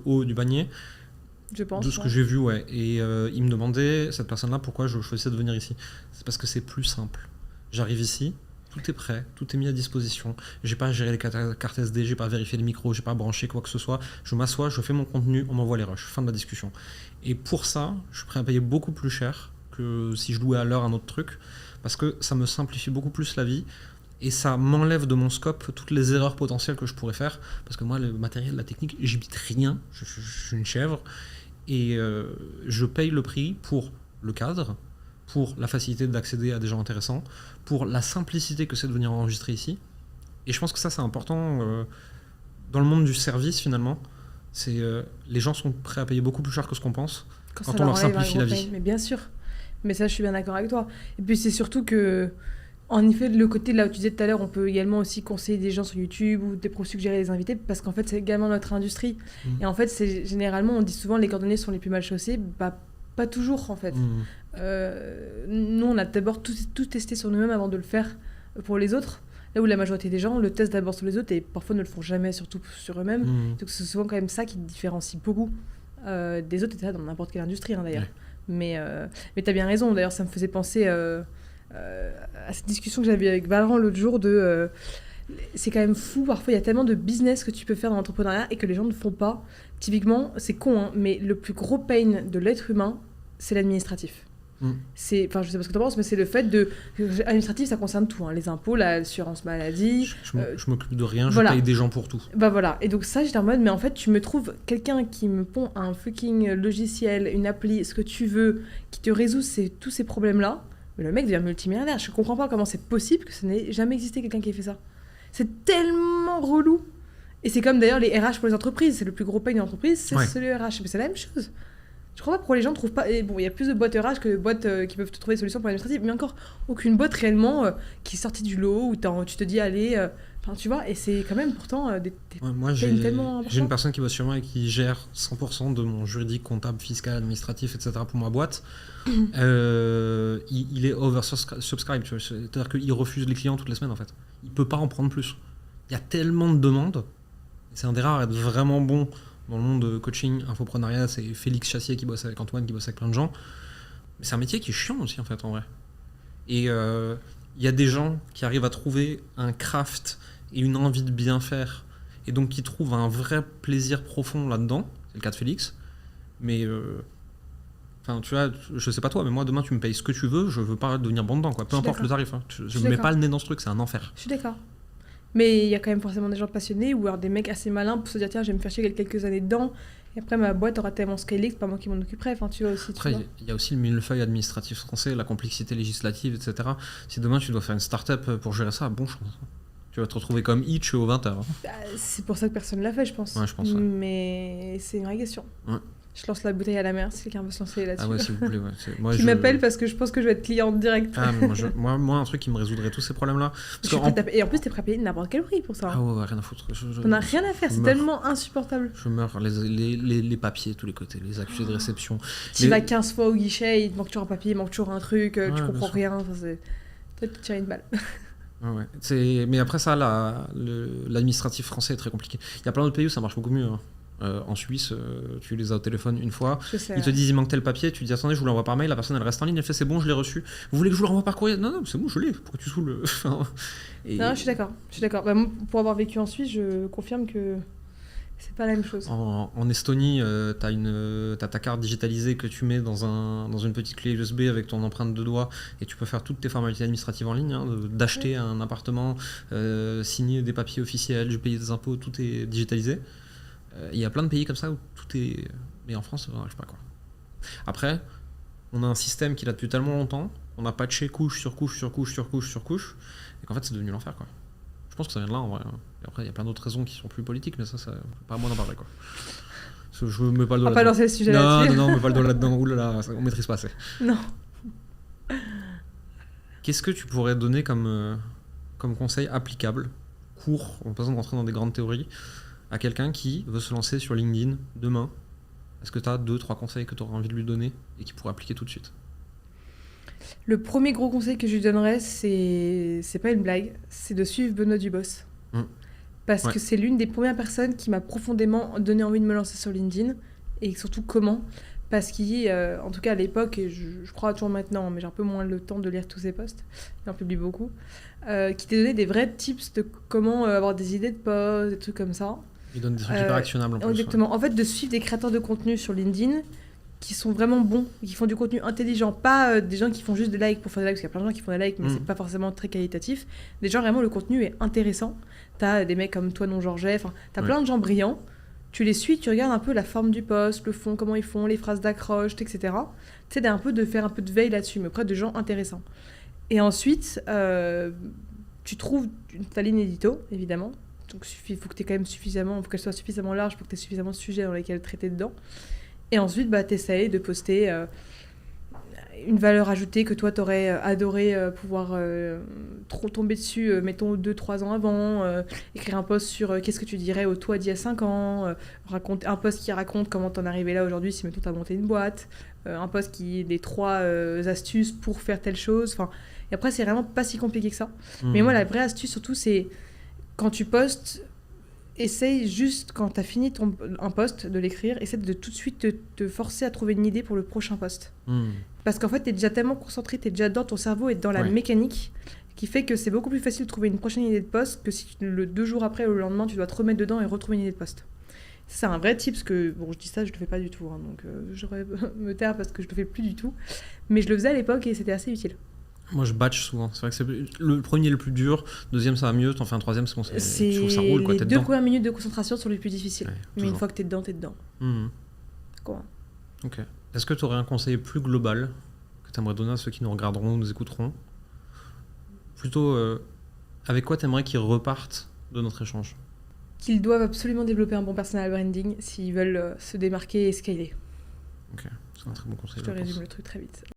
haut du panier, Je pense. de ce que j'ai vu, ouais. Et il me demandait, cette personne-là, pourquoi je choisissais de venir ici. C'est parce que c'est plus simple. J'arrive ici, tout est prêt, tout est mis à disposition. J'ai pas à gérer les cartes SD, j'ai pas à vérifier les micros, j'ai pas à brancher quoi que ce soit. Je m'assois, je fais mon contenu, on m'envoie les rushs. Fin de la discussion. Et pour ça, je suis prêt à payer beaucoup plus cher que si je louais à l'heure un autre truc, parce que ça me simplifie beaucoup plus la vie. Et ça m'enlève de mon scope toutes les erreurs potentielles que je pourrais faire. Parce que moi, le matériel, la technique, j'y bite rien. Je suis une chèvre. Et je paye le prix pour le cadre, pour la facilité d'accéder à des gens intéressants, pour la simplicité que c'est de venir enregistrer ici. Et je pense que ça, c'est important dans le monde du service, finalement. Les gens sont prêts à payer beaucoup plus cher que ce qu'on pense quand on leur simplifie la vie. Mais bien sûr. Mais ça, je suis bien d'accord avec toi. Et puis, c'est surtout que, en effet, le côté, là où tu disais tout à l'heure, on peut également aussi conseiller des gens sur YouTube ou pour suggérer des invités, parce qu'en fait, c'est également notre industrie. Et en fait, généralement, on dit souvent les cordonniers sont les plus mal chaussés. Bah, pas toujours, en fait. Nous, on a d'abord tout testé sur nous-mêmes avant de le faire pour les autres. Là où la majorité des gens le testent d'abord sur les autres et parfois ne le font jamais, surtout sur eux-mêmes. Donc, c'est souvent quand même ça qui différencie beaucoup des autres, et ça dans n'importe quelle industrie, hein, d'ailleurs. Mais t'as bien raison. D'ailleurs, ça me faisait penser à cette discussion que j'avais avec Valran l'autre jour de... c'est quand même fou, parfois il y a tellement de business que tu peux faire dans l'entrepreneuriat et que les gens ne font pas. Typiquement, c'est con, hein, mais le plus gros pain de l'être humain, c'est l'administratif. Enfin, je sais pas ce que tu en penses, mais c'est le fait de... L'administratif, ça concerne tout, hein, les impôts, l'assurance maladie... Je m'occupe de rien, voilà. Je paye des gens pour tout. Bah voilà, et donc ça, j'étais en mode, mais en fait, tu me trouves quelqu'un qui me pond un fucking logiciel, une appli, ce que tu veux, qui te résout tous ces problèmes-là, mais le mec devient multimilliardaire. Je comprends pas comment c'est possible que ça n'ait jamais existé quelqu'un qui ait fait ça. C'est tellement relou. Et c'est comme d'ailleurs les RH pour les entreprises, c'est le plus gros pain d'une entreprise, c'est le RH. Mais c'est la même chose. Je crois pas pourquoi les gens ne trouvent pas... Et bon, il y a plus de boîtes RH que de boîtes qui peuvent te trouver des solutions pour l'administratif, mais encore aucune boîte réellement qui est sortie du lot, où tu te dis, allez... Enfin, tu vois, et c'est quand même pourtant moi, j'ai une personne qui bosse sur moi et qui gère 100% de mon juridique, comptable, fiscal, administratif, etc. pour ma boîte. Il est oversubscribed, c'est-à-dire qu'il refuse les clients toutes les semaines, en fait. Il peut pas en prendre plus. Il y a tellement de demandes. C'est un des rares à être vraiment bon dans le monde de coaching, infoprenariat. C'est Félix Chassier qui bosse avec Antoine, qui bosse avec plein de gens. Mais c'est un métier qui est chiant aussi, en fait, en vrai. Et il y a des gens qui arrivent à trouver un craft et une envie de bien faire, et donc qui trouvent un vrai plaisir profond là-dedans. C'est le cas de Félix. Mais enfin, tu vois, je sais pas toi, mais moi demain tu me payes ce que tu veux, je veux pas devenir bon dedans, quoi. Peu importe le tarif, hein. Je mets pas le nez dans ce truc, c'est un enfer. Je suis d'accord. Mais il y a quand même forcément des gens passionnés ou alors des mecs assez malins pour se dire tiens, je vais me faire chier quelques années dedans. Et après, ma boîte aura tellement scalé que c'est pas moi qui m'en occuperai. Enfin, tu vois aussi. Après, il y a aussi le millefeuille administratif français, la complexité législative, etc. Si demain tu dois faire une start-up pour gérer ça, bon chance. Tu vas te retrouver comme Hitch aux 20h. Bah, c'est pour ça que personne ne l'a fait, je pense. Ouais, je pense. Ouais. Mais c'est une vraie question. Ouais. Je lance la bouteille à la mer si quelqu'un veut se lancer là-dessus. Ah ouais, s'il vous plaît. Ouais. Moi, qui m'appelle parce que je pense que je vais être cliente directe. Ah, mais moi, un truc qui me résoudrait tous ces problèmes-là. Et en plus, t'es prêt à payer n'importe quel prix pour ça. Ah ouais, rien à foutre. On n'a rien à faire, c'est tellement insupportable. Je meurs. Les papiers de tous les côtés, les accusés de réception. Tu vas 15 fois au guichet, il te manque toujours un papier, il manque toujours un truc, tu comprends rien. Enfin, c'est peut-être tirer une balle. Ouais. Mais après ça, l'administratif français est très compliqué. Il y a plein d'autres pays où ça marche beaucoup mieux. Hein. En Suisse, tu les as au téléphone une fois, ils te disent il manque tel papier, tu dis attendez, je vous l'envoie par mail, la personne elle reste en ligne, elle fait c'est bon, je l'ai reçu. Vous voulez que je vous le renvoie par courrier? Non, c'est bon, je l'ai. Pourquoi tu saoules? Non, je suis d'accord. Bah, moi, pour avoir vécu en Suisse, je confirme que c'est pas la même chose. En Estonie, t'as ta carte digitalisée que tu mets dans une petite clé USB avec ton empreinte de doigt et tu peux faire toutes tes formalités administratives en ligne, hein, d'acheter un appartement, signer des papiers officiels, payer des impôts, tout est digitalisé. Il y a plein de pays comme ça où tout est... Mais en France, je sais pas quoi. Après, on a un système qui date depuis tellement longtemps, on a patché couche sur couche sur couche sur couche sur couche, et qu'en fait c'est devenu l'enfer, quoi. Je pense que ça vient de là en vrai. Et après, il y a plein d'autres raisons qui sont plus politiques, mais ça c'est pas à moi d'en parler, quoi. Parce que je mets pas le doigt là-dedans. On va pas lancer le sujet là-dessus. Non, on met pas le doigt là-dedans. Oulala, on maîtrise pas assez. Non. Qu'est-ce que tu pourrais donner comme conseil applicable, court, en pas besoin de rentrer dans des grandes théories, à quelqu'un qui veut se lancer sur LinkedIn demain? Est-ce que tu as 2-3 conseils que tu aurais envie de lui donner et qu'il pourrait appliquer tout de suite? Le premier gros conseil que je lui donnerais, c'est pas une blague, c'est de suivre Benoît Dubos. parce Ouais. que c'est l'une des premières personnes qui m'a profondément donné envie de me lancer sur LinkedIn, et surtout comment. Parce qu'en tout cas à l'époque, et je crois toujours maintenant, mais j'ai un peu moins le temps de lire tous ses posts, il en publie beaucoup, qui t'a donné des vrais tips de comment avoir des idées de posts, des trucs comme ça. Il donne des trucs hyper actionnables en plus. Exactement. En fait, de suivre des créateurs de contenu sur LinkedIn qui sont vraiment bons, qui font du contenu intelligent, pas des gens qui font juste des likes pour faire des likes, parce qu'il y a plein de gens qui font des likes, mais c'est pas forcément très qualitatif. Des gens, vraiment, le contenu est intéressant. T'as des mecs comme toi, non Georget, enfin, t'as plein de gens brillants. Tu les suis, tu regardes un peu la forme du post, le fond, comment ils font, les phrases d'accroche, etc. Tu sais, de faire un peu de veille là-dessus, mais auprès de gens intéressants. Et ensuite, tu trouves ta ligne édito, évidemment. Donc, il faut que t'aies quand même faut qu'elle soit suffisamment large pour que tu aies suffisamment de sujets dans lesquels traiter dedans. Et ensuite, tu essayes de poster une valeur ajoutée que toi, tu aurais adoré pouvoir tomber dessus, mettons 2-3 ans avant, écrire un post sur qu'est-ce que tu dirais au toi d'il y a 5 ans, un post qui raconte comment t'en es arrivé là aujourd'hui si, mettons, t'as monté une boîte, un post qui des 3 astuces pour faire telle chose. Enfin, et après, c'est vraiment pas si compliqué que ça. Mais moi, la vraie astuce, surtout, c'est quand tu postes, essaye juste, quand tu as fini un post, de l'écrire, essaie de tout de suite te forcer à trouver une idée pour le prochain post. Parce qu'en fait, tu es déjà tellement concentré, tu es déjà dans ton cerveau et dans la mécanique, qui fait que c'est beaucoup plus facile de trouver une prochaine idée de post que si 2 jours après ou le lendemain, tu dois te remettre dedans et retrouver une idée de post. C'est un vrai tip, parce que, bon, je dis ça, je le fais pas du tout, hein, donc j'aurais me taire parce que je le fais plus du tout. Mais je le faisais à l'époque et c'était assez utile. Moi, je batch souvent. C'est vrai que c'est le premier est le plus dur, deuxième ça va mieux, t'en fais un troisième, c'est bon, je trouve ça roule, quoi, les t'es 2 dedans. premières minutes de concentration sont les plus difficiles. Ouais, mais une fois que t'es dedans, t'es dedans. Quoi. Ok. Est-ce que tu aurais un conseil plus global que tu aimerais donner à ceux qui nous regarderont ou nous écouteront? Plutôt, avec quoi tu aimerais qu'ils repartent de notre échange? Qu'ils doivent absolument développer un bon personal branding s'ils veulent se démarquer et scaler. Ok, c'est un très bon conseil. Je te résume le truc très vite.